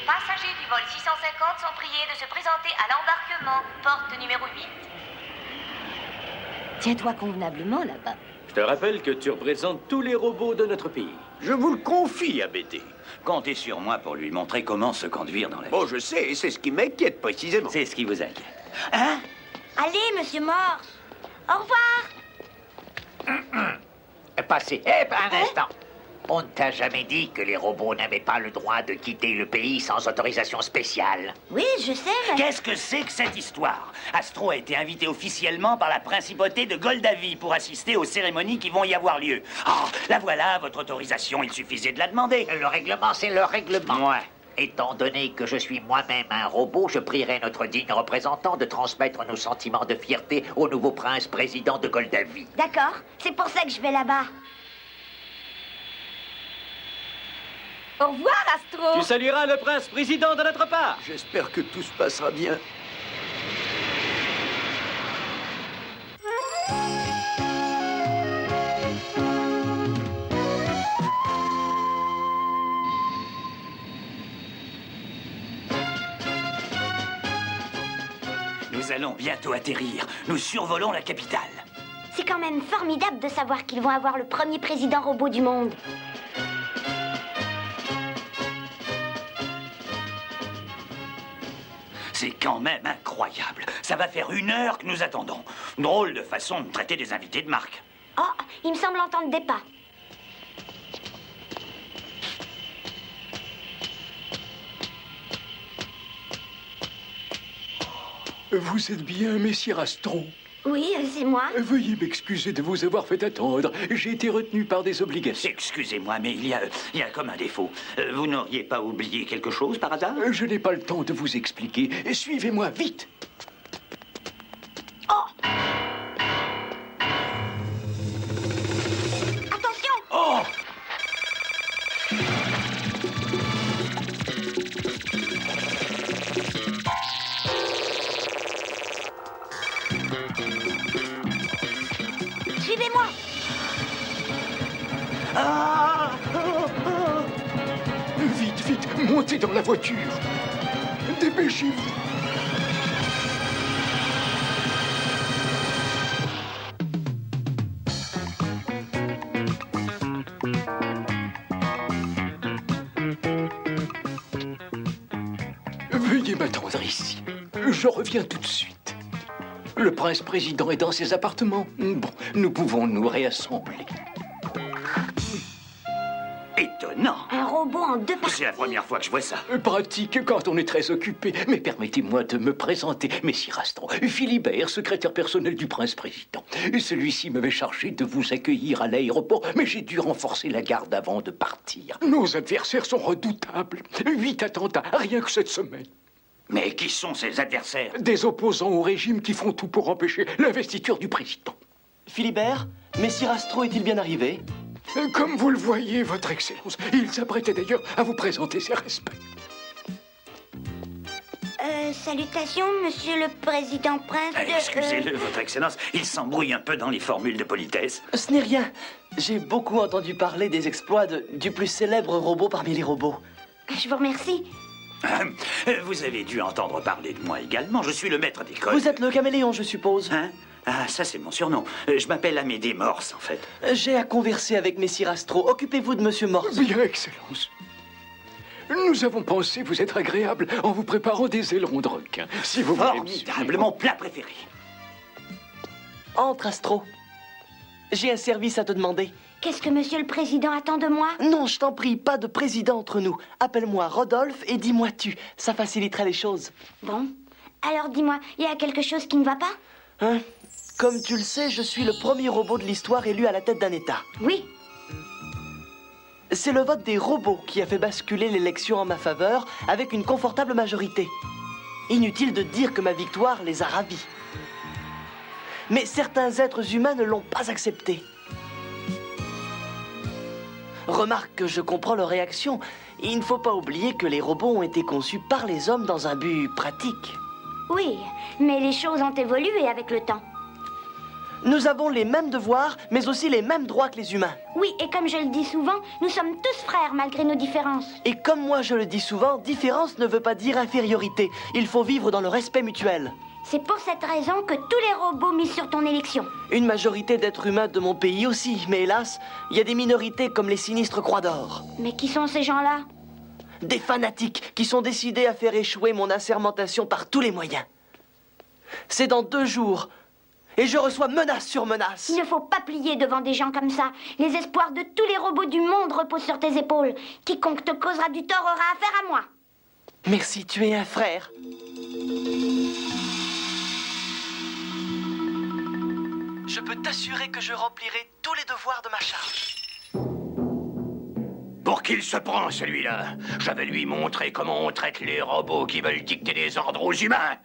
passagers du vol 650 sont priés de se présenter à l'embarquement, porte numéro 8. Tiens-toi convenablement là-bas. Je te rappelle que tu représentes tous les robots de notre pays. Je vous le confie, ABT. Comptez sur moi pour lui montrer comment se conduire dans la vie. Bon, je sais, c'est ce qui m'inquiète précisément. C'est ce qui vous inquiète. Hein? Allez, monsieur Morse. Au revoir. Passez. Un instant. On ne t'a jamais dit que les robots n'avaient pas le droit de quitter le pays sans autorisation spéciale. Oui, je sais, mais... Qu'est-ce que c'est que cette histoire? Astro a été invité officiellement par la principauté de Goldavie pour assister aux cérémonies qui vont y avoir lieu. Ah, la voilà, votre autorisation, il suffisait de la demander. Le règlement, c'est le règlement. Ouais. Étant donné que je suis moi-même un robot, je prierai notre digne représentant de transmettre nos sentiments de fierté au nouveau prince président de Goldavie. D'accord, c'est pour ça que je vais là-bas. Au revoir, Astro. Tu salueras le prince président de notre part. J'espère que tout se passera bien. Nous allons bientôt atterrir. Nous survolons la capitale. C'est quand même formidable de savoir qu'ils vont avoir le premier président robot du monde. C'est quand même incroyable. Ça va faire 1 heure que nous attendons. Drôle de façon de traiter des invités de marque. Oh, il me semble entendre des pas. Vous êtes bien, messire Astro? Oui, c'est moi. Veuillez m'excuser de vous avoir fait attendre. J'ai été retenu par des obligations. Excusez-moi, mais il y a comme un défaut. Vous n'auriez pas oublié quelque chose par hasard? Je n'ai pas le temps de vous expliquer. Suivez-moi, vite. Attention! Oh! Suivez-moi! Ah! Vite, vite, montez dans la voiture. Dépêchez-vous. Veuillez m'attendre ici. Je reviens tout de suite. Le prince président est dans ses appartements. Bon, nous pouvons nous réassembler. Étonnant. Un robot en 2 parties. C'est la première fois que je vois ça. Pratique quand on est très occupé. Mais permettez-moi de me présenter, messire Astro. Philibert, secrétaire personnel du prince président. Celui-ci m'avait chargé de vous accueillir à l'aéroport, mais j'ai dû renforcer la garde avant de partir. Nos adversaires sont redoutables. 8 attentats, rien que cette semaine. Mais qui sont ces adversaires? Des opposants au régime qui font tout pour empêcher l'investiture du président. Philibert, messire Astro est-il bien arrivé? Comme vous le voyez, votre excellence, il s'apprêtait d'ailleurs à vous présenter ses respects. Salutations, monsieur le président prince de... Excusez-le, votre excellence, il s'embrouille un peu dans les formules de politesse. Ce n'est rien. J'ai beaucoup entendu parler des exploits du plus célèbre robot parmi les robots. Je vous remercie. Vous avez dû entendre parler de moi également. Je suis le maître d'école. Vous êtes le caméléon, je suppose. Hein? Ah, ça c'est mon surnom. Je m'appelle Amédée Morse, en fait. J'ai à converser avec messire Astro. Occupez-vous de monsieur Morse. Bien, excellence. Nous avons pensé vous être agréable en vous préparant des ailerons de requin. Si vous voulez... Formidable, mon plat préféré. Entre, Astro. J'ai un service à te demander. Qu'est-ce que monsieur le président attend de moi? Non, je t'en prie, pas de président entre nous. Appelle-moi Rodolphe et dis-moi tu. Ça faciliterait les choses. Bon. Alors dis-moi, il y a quelque chose qui ne va pas? Hein? Comme tu le sais, je suis le premier robot de l'histoire élu à la tête d'un État. Oui. C'est le vote des robots qui a fait basculer l'élection en ma faveur avec une confortable majorité. Inutile de dire que ma victoire les a ravis. Mais certains êtres humains ne l'ont pas accepté. Remarque que je comprends leur réaction. Il ne faut pas oublier que les robots ont été conçus par les hommes dans un but pratique. Oui, mais les choses ont évolué avec le temps. Nous avons les mêmes devoirs, mais aussi les mêmes droits que les humains. Oui, et comme je le dis souvent, nous sommes tous frères malgré nos différences. Et comme moi je le dis souvent, différence ne veut pas dire infériorité. Il faut vivre dans le respect mutuel. C'est pour cette raison que tous les robots misent sur ton élection. Une majorité d'êtres humains de mon pays aussi, mais hélas, il y a des minorités comme les sinistres Croix d'Or. Mais qui sont ces gens-là? Des fanatiques qui sont décidés à faire échouer mon assermentation par tous les moyens. C'est dans 2 jours. Et je reçois menace sur menace. Il ne faut pas plier devant des gens comme ça. Les espoirs de tous les robots du monde reposent sur tes épaules. Quiconque te causera du tort aura affaire à moi. Merci, tu es un frère. Je peux t'assurer que je remplirai tous les devoirs de ma charge. Pour qu'il se prend, celui-là. Je vais lui montrer comment on traite les robots qui veulent dicter des ordres aux humains.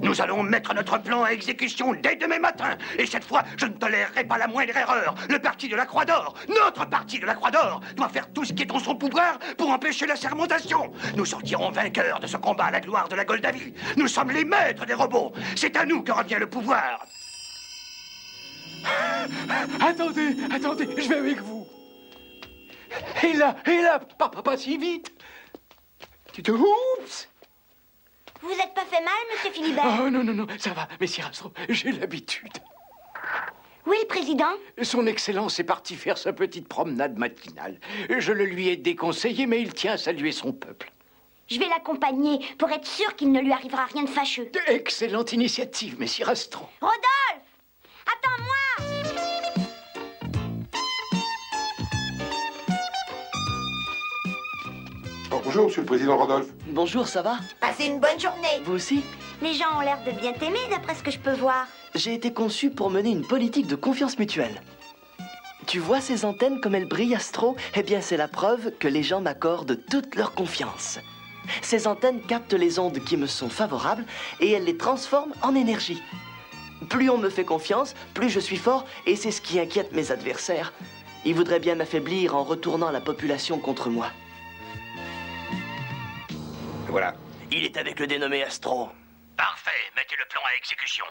Nous allons mettre notre plan à exécution dès demain matin. Et cette fois, je ne tolérerai pas la moindre erreur. Le parti de la Croix d'Or, notre parti de la Croix d'Or, doit faire tout ce qui est en son pouvoir pour empêcher la sermentation. Nous sortirons vainqueurs de ce combat à la gloire de la Goldavie. Nous sommes les maîtres des robots. C'est à nous que revient le pouvoir. Attendez, je vais avec vous. Et là, pas si vite. Oups! Vous êtes pas fait mal, monsieur Philibert? Oh non, ça va, messire Astro, j'ai l'habitude. Où est le président? Son Excellence est parti faire sa petite promenade matinale. Je le lui ai déconseillé, mais il tient à saluer son peuple. Je vais l'accompagner pour être sûr qu'il ne lui arrivera rien de fâcheux. Excellente initiative, messire Astro. Rodolphe! Attends-moi! Oh, bonjour, monsieur le président Rodolphe. Bonjour, ça va? Passez une bonne journée. Vous aussi? Les gens ont l'air de bien t'aimer, d'après ce que je peux voir. J'ai été conçu pour mener une politique de confiance mutuelle. Tu vois ces antennes comme elles brillent, Astro? Eh bien, c'est la preuve que les gens m'accordent toute leur confiance. Ces antennes captent les ondes qui me sont favorables et elles les transforment en énergie. Plus on me fait confiance, plus je suis fort et c'est ce qui inquiète mes adversaires. Ils voudraient bien m'affaiblir en retournant la population contre moi. Voilà. Il est avec le dénommé Astro. Parfait, mettez le plan à exécution.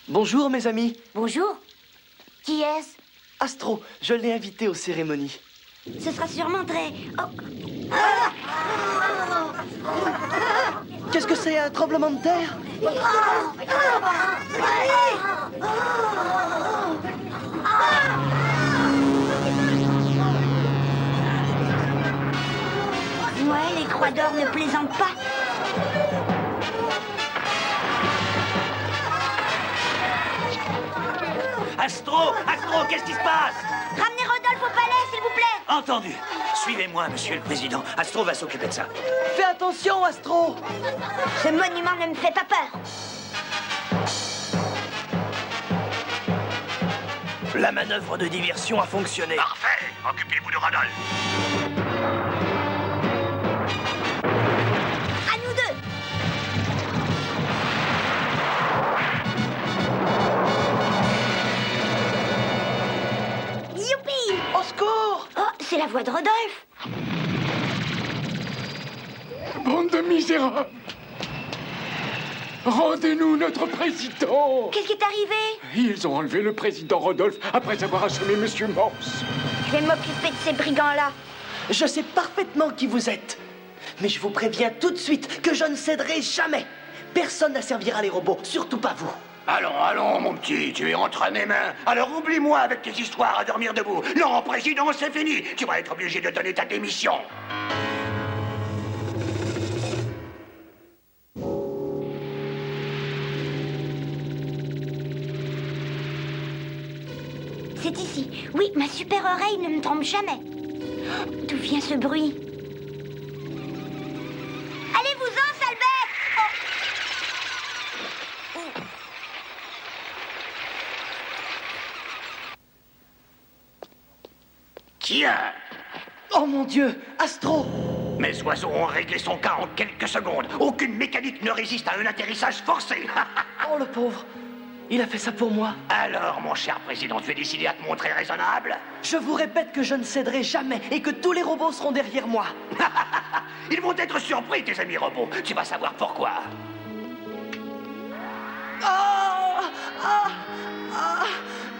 Bonjour, mes amis. Bonjour. Qui est-ce? Astro, je l'ai invité aux cérémonies. Ce sera sûrement très... Oh. Qu'est-ce que c'est, un tremblement de terre? Ouais, les Croix d'Or ne plaisantent pas. Astro, qu'est-ce qui se passe? Ramenez Rodolphe au palais, s'il vous plaît. Entendu. Suivez-moi, monsieur le président. Astro va s'occuper de ça. Fais attention, Astro! Ce monument ne me fait pas peur. La manœuvre de diversion a fonctionné. Parfait. Occupez-vous de Rodolphe. À nous deux. Youpi! Au secours! Oh, c'est la voix de Rodolphe. Bande de misérables! Rendez-nous notre président! Qu'est-ce qui est arrivé? Ils ont enlevé le président Rodolphe après avoir assommé Monsieur Morse. Je vais m'occuper de ces brigands-là. Je sais parfaitement qui vous êtes. Mais je vous préviens tout de suite que je ne céderai jamais. Personne n'asservira les robots, surtout pas vous. Allons, mon petit, tu es entre mes mains. Alors oublie-moi avec tes histoires à dormir debout. Non, président, c'est fini. Tu vas être obligé de donner ta démission. C'est ici. Oui, ma super oreille ne me trompe jamais. D'où vient ce bruit? Allez-vous-en, sale bête! Oh. Tiens. Oh mon Dieu, Astro! Mes oiseaux ont réglé son cas en quelques secondes. Aucune mécanique ne résiste à un atterrissage forcé. Oh le pauvre! Il a fait ça pour moi. Alors, mon cher président, tu es décidé à te montrer raisonnable? Je vous répète que je ne céderai jamais et que tous les robots seront derrière moi. Ils vont être surpris, tes amis robots. Tu vas savoir pourquoi.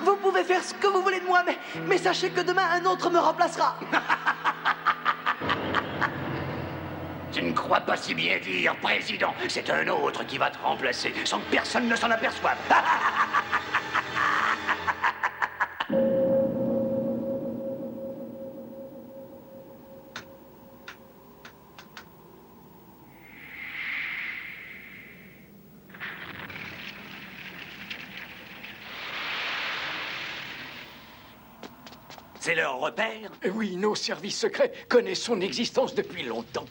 Vous pouvez faire ce que vous voulez de moi, mais sachez que demain, un autre me remplacera. Tu ne crois pas si bien dire, président. C'est un autre qui va te remplacer, sans que personne ne s'en aperçoive. C'est leur repère? Oui, nos services secrets connaissent son existence depuis longtemps.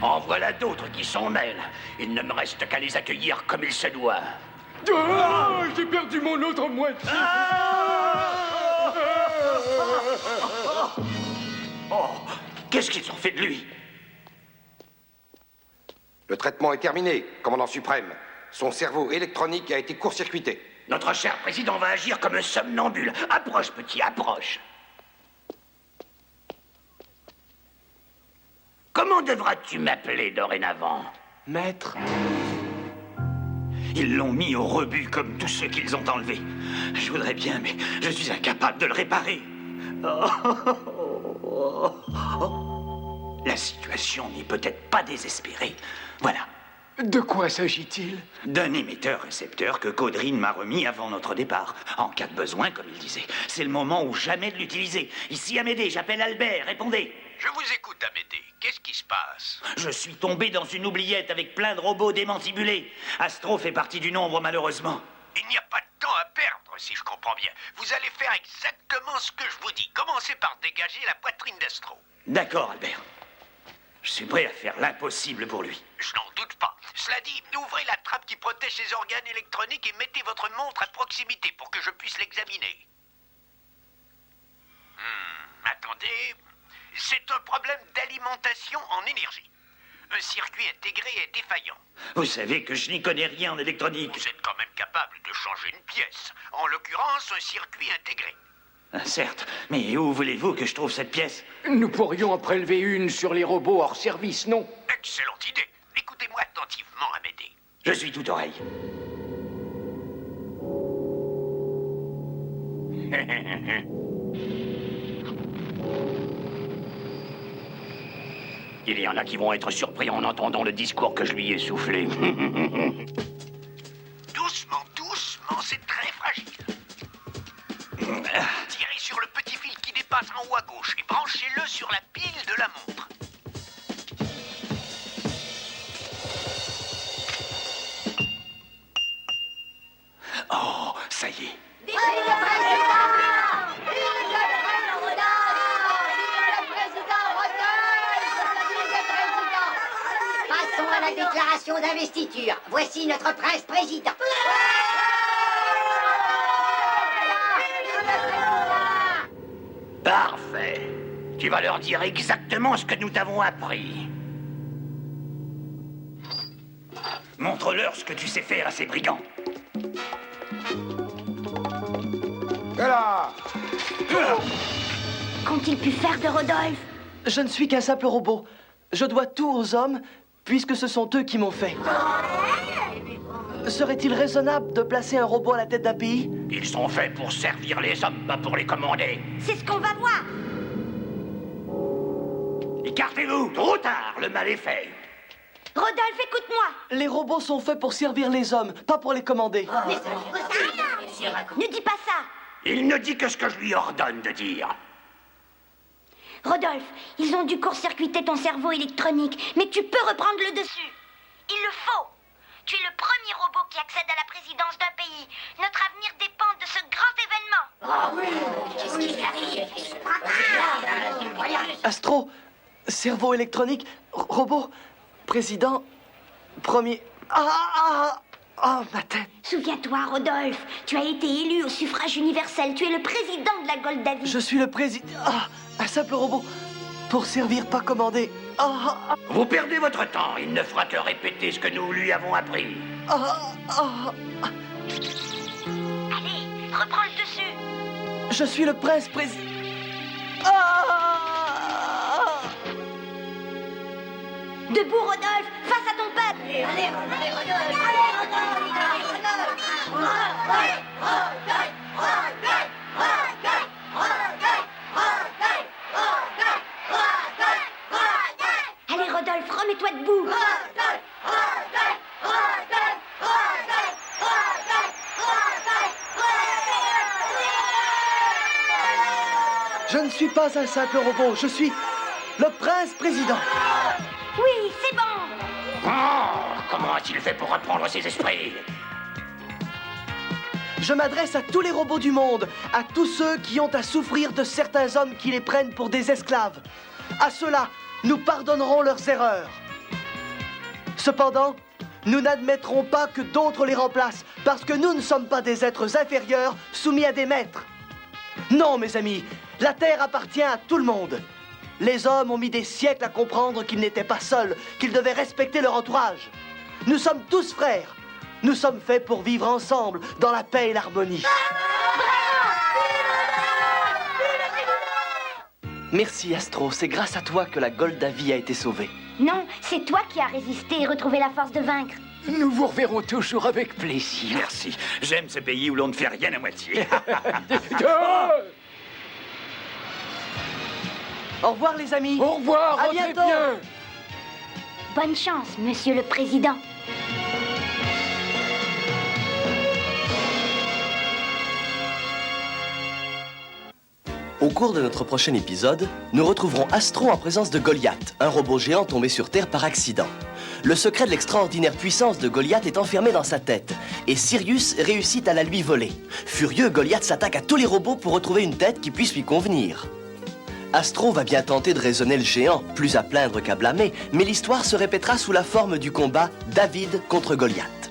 En voilà d'autres qui s'en mêlent. Il ne me reste qu'à les accueillir comme il se doit. Oh, j'ai perdu mon autre moitié. Oh, qu'est-ce qu'ils ont fait de lui? Le traitement est terminé, commandant suprême. Son cerveau électronique a été court-circuité. Notre cher président va agir comme un somnambule. Approche, petit, approche. Comment devras-tu m'appeler dorénavant? Maître. Ils l'ont mis au rebut comme tous ceux qu'ils ont enlevés. Je voudrais bien, mais je suis incapable de le réparer. La situation n'est peut-être pas désespérée. Voilà. De quoi s'agit-il? D'un émetteur-récepteur que Caudrine m'a remis avant notre départ. En cas de besoin, comme il disait. C'est le moment ou jamais de l'utiliser. Ici Amédée, j'appelle Albert, répondez. Je vous écoute, Amédée. Qu'est-ce qui se passe? Je suis tombé dans une oubliette avec plein de robots démantibulés. Astro fait partie du nombre, malheureusement. Il n'y a pas de temps à perdre, si je comprends bien. Vous allez faire exactement ce que je vous dis. Commencez par dégager la poitrine d'Astro. D'accord, Albert. Je suis prêt à faire l'impossible pour lui. Je n'en doute pas. Cela dit, ouvrez la trappe qui protège ses organes électroniques et mettez votre montre à proximité pour que je puisse l'examiner. Attendez. C'est un problème d'alimentation en énergie. Un circuit intégré est défaillant. Vous savez que je n'y connais rien en électronique. Vous êtes quand même capable de changer une pièce. En l'occurrence, un circuit intégré. Certes, mais où voulez-vous que je trouve cette pièce? Nous pourrions en prélever une sur les robots hors service, non? Excellente idée. Écoutez-moi attentivement, Amédée. Je suis tout oreille. Il y en a qui vont être surpris en entendant le discours que je lui ai soufflé. Doucement, doucement, c'est très fragile. Tirez sur le petit fil qui dépasse en haut à gauche et branchez-le sur la pile de la montre. Oh, ça y est. Passons à la déclaration d'investiture. Voici notre prince-président. Parfait. Tu vas leur dire exactement ce que nous t'avons appris. Montre-leur ce que tu sais faire à ces brigands. Là! Qu'ont-ils pu faire de Rodolphe? Je ne suis qu'un simple robot. Je dois tout aux hommes, puisque ce sont eux qui m'ont fait. Serait-il raisonnable de placer un robot à la tête d'un pays? Ils sont faits pour servir les hommes, pas pour les commander. C'est ce qu'on va voir. Écartez-vous, trop tard, le mal est fait. Rodolphe, écoute-moi. Les robots sont faits pour servir les hommes, pas pour les commander. Ne dis pas ça. Il ne dit que ce que je lui ordonne de dire. Rodolphe, ils ont dû court-circuiter ton cerveau électronique, mais tu peux reprendre le dessus. Il le faut. Tu es le premier robot qui accède à la présidence d'un pays. Notre avenir dépend de ce grand événement. Astro, cerveau électronique, robot, président, premier... ma tête. Souviens-toi, Rodolphe, tu as été élu au suffrage universel. Tu es le président de la Goldavie. Je suis le président... un simple robot. Pour servir, pas commander. Vous perdez votre temps. Il ne fera que répéter ce que nous lui avons appris. Allez, reprends le dessus. Je suis le prince-président. Debout, Rodolphe, face à ton peuple. Allez, Rodolphe. Allez, Rodolphe, remets-toi debout. Je ne suis pas un simple robot, je suis le prince-président. Oui, c'est bon. Oh, comment a-t-il fait pour reprendre ses esprits? Je m'adresse à tous les robots du monde, à tous ceux qui ont à souffrir de certains hommes qui les prennent pour des esclaves. À ceux-là, nous pardonnerons leurs erreurs. Cependant, nous n'admettrons pas que d'autres les remplacent, parce que nous ne sommes pas des êtres inférieurs soumis à des maîtres. Non, mes amis, la Terre appartient à tout le monde. Les hommes ont mis des siècles à comprendre qu'ils n'étaient pas seuls, qu'ils devaient respecter leur entourage. Nous sommes tous frères. Nous sommes faits pour vivre ensemble, dans la paix et l'harmonie. Merci, Astro. C'est grâce à toi que la Goldavie a été sauvée. Non, c'est toi qui as résisté et retrouvé la force de vaincre. Nous vous reverrons toujours avec plaisir. Merci. J'aime ce pays où l'on ne fait rien à moitié. Au revoir, les amis. Au revoir, à rentrez bientôt. bien. Bonne chance, monsieur le président. Au cours de notre prochain épisode, nous retrouverons Astro en présence de Goliath, un robot géant tombé sur Terre par accident. Le secret de l'extraordinaire puissance de Goliath est enfermé dans sa tête, et Sirius réussit à la lui voler. Furieux, Goliath s'attaque à tous les robots pour retrouver une tête qui puisse lui convenir. Astro va bien tenter de raisonner le géant, plus à plaindre qu'à blâmer, mais l'histoire se répétera sous la forme du combat David contre Goliath.